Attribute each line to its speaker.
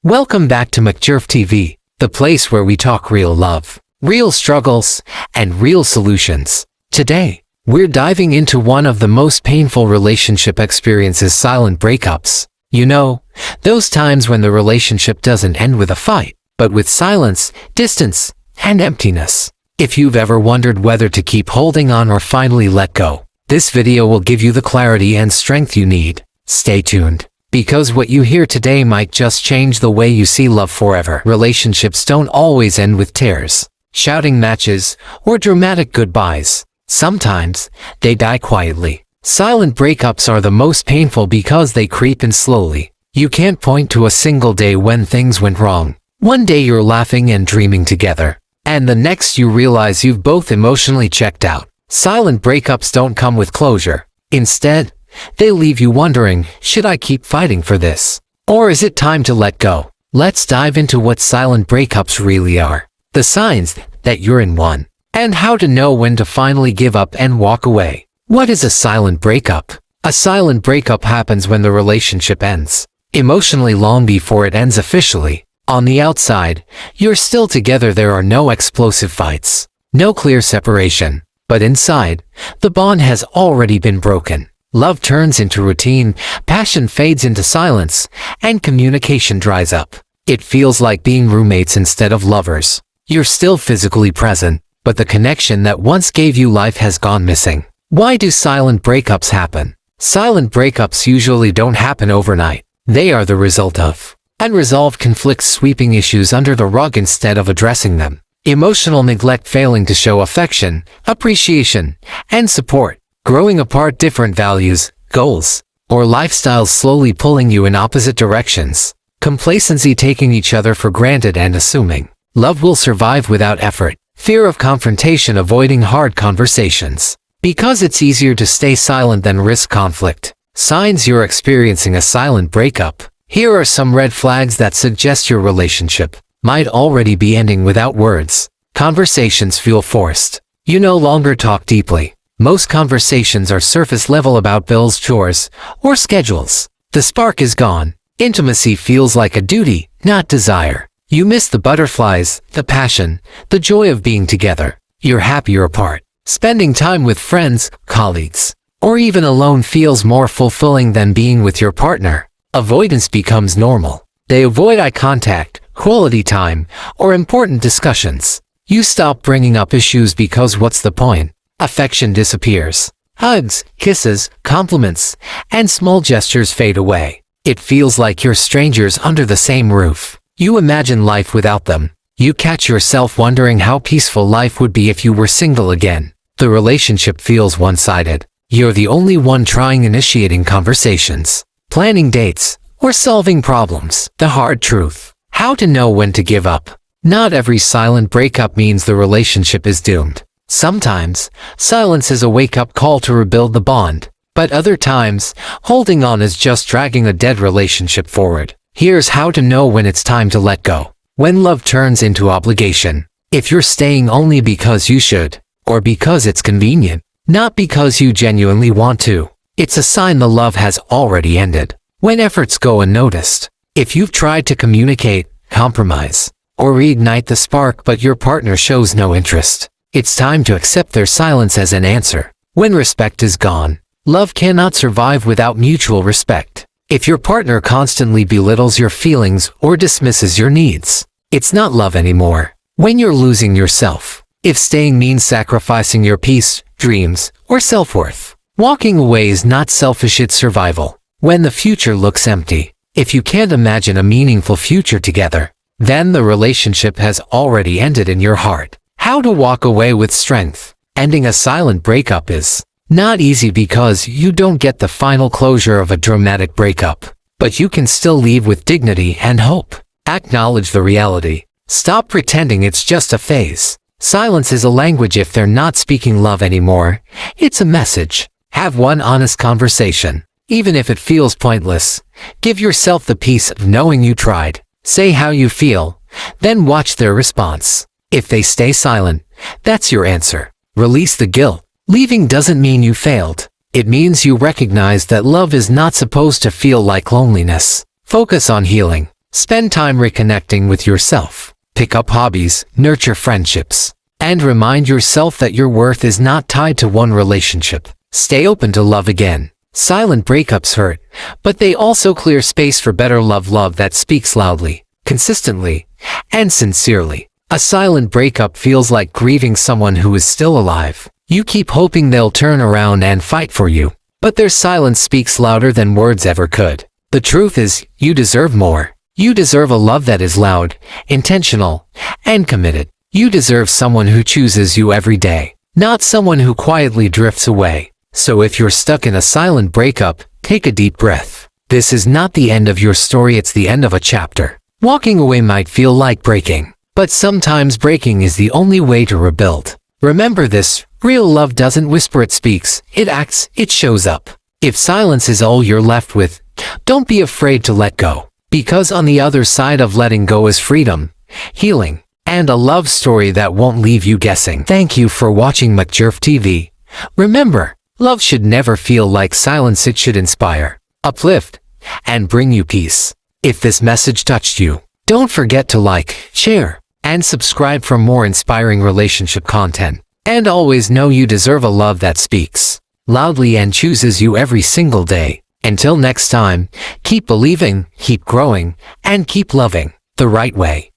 Speaker 1: Welcome back to Macjerf TV, the place where we talk real love, real struggles, and real solutions. Today, we're diving into one of the most painful relationship experiences: silent breakups. You know, those times when the relationship doesn't end with a fight, but with silence, distance, and emptiness. If you've ever wondered whether to keep holding on or finally let go, this video will give you the clarity and strength you need. Stay tuned, because what you hear today might just change the way you see love forever. Relationships don't always end with tears, shouting matches, or dramatic goodbyes. Sometimes, they die quietly. Silent breakups are the most painful because they creep in slowly. You can't point to a single day when things went wrong. One day you're laughing and dreaming together, and the next you realize you've both emotionally checked out. Silent breakups don't come with closure. Instead, they leave you wondering, should I keep fighting for this? Or is it time to let go? Let's dive into what silent breakups really are, the signs that you're in one, and how to know when to finally give up and walk away. What is a silent breakup? A silent breakup happens when the relationship ends, emotionally long before it ends officially. On the outside, you're still together, there are no explosive fights, no clear separation, but inside, the bond has already been broken. Love turns into routine, passion fades into silence, and communication dries up. It feels like being roommates instead of lovers. You're still physically present, but the connection that once gave you life has gone missing. Why do silent breakups happen? Silent breakups usually don't happen overnight. They are the result of unresolved conflicts, sweeping issues under the rug instead of addressing them, emotional neglect, failing to show affection, appreciation, and support, growing apart, different values, goals, or lifestyles slowly pulling you in opposite directions, complacency, taking each other for granted and assuming love will survive without effort, fear of confrontation, avoiding hard conversations, because it's easier to stay silent than risk conflict. Signs you're experiencing a silent breakup. Here are some red flags that suggest your relationship might already be ending without words. Conversations feel forced. You no longer talk deeply. Most conversations are surface level about bills, chores, or schedules. The spark is gone. Intimacy feels like a duty, not desire. You miss the butterflies, the passion, the joy of being together. You're happier apart. Spending time with friends, colleagues, or even alone feels more fulfilling than being with your partner. Avoidance becomes normal. They avoid eye contact, quality time, or important discussions. You stop bringing up issues because what's the point? Affection disappears. Hugs, kisses, compliments, and small gestures fade away. It feels like you're strangers under the same roof. You imagine life without them. You catch yourself wondering how peaceful life would be if you were single again. The relationship feels one-sided. You're the only one initiating conversations, planning dates, or solving problems. The hard truth. How to know when to give up. Not every silent breakup means the relationship is doomed. Sometimes, silence is a wake-up call to rebuild the bond, but other times, holding on is just dragging a dead relationship forward. Here's how to know when it's time to let go. When love turns into obligation. If you're staying only because you should, or because it's convenient, not because you genuinely want to, it's a sign the love has already ended. When efforts go unnoticed. If you've tried to communicate, compromise, or reignite the spark but your partner shows no interest, it's time to accept their silence as an answer. When respect is gone. Love cannot survive without mutual respect. If your partner constantly belittles your feelings or dismisses your needs, it's not love anymore. When you're losing yourself. If staying means sacrificing your peace, dreams, or self-worth. Walking away is not selfish, it's survival. When the future looks empty. If you can't imagine a meaningful future together, then the relationship has already ended in your heart. How to walk away with strength. Ending a silent breakup is not easy because you don't get the final closure of a dramatic breakup, but you can still leave with dignity and hope. Acknowledge the reality. Stop pretending it's just a phase. Silence is a language. If they're not speaking love anymore, it's a message. Have one honest conversation. Even if it feels pointless, give yourself the peace of knowing you tried. Say how you feel, then watch their response. If they stay silent, that's your answer. Release the guilt. Leaving doesn't mean you failed. It means you recognize that love is not supposed to feel like loneliness. Focus on healing. Spend time reconnecting with yourself. Pick up hobbies, nurture friendships, and remind yourself that your worth is not tied to one relationship. Stay open to love again. Silent breakups hurt, but they also clear space for better love that speaks loudly, consistently, and sincerely. A silent breakup feels like grieving someone who is still alive. You keep hoping they'll turn around and fight for you, but their silence speaks louder than words ever could. The truth is, you deserve more. You deserve a love that is loud, intentional, and committed. You deserve someone who chooses you every day, not someone who quietly drifts away. So if you're stuck in a silent breakup, take a deep breath. This is not the end of your story, it's the end of a chapter. Walking away might feel like breaking, but sometimes breaking is the only way to rebuild. Remember this, real love doesn't whisper, it speaks, it acts, it shows up. If silence is all you're left with, don't be afraid to let go. Because on the other side of letting go is freedom, healing, and a love story that won't leave you guessing. Thank you for watching Macjerf TV. Remember, love should never feel like silence, it should inspire, uplift, and bring you peace. If this message touched you, don't forget to like, share, and subscribe for more inspiring relationship content. And always know you deserve a love that speaks loudly and chooses you every single day. Until next time, keep believing, keep growing, and keep loving the right way.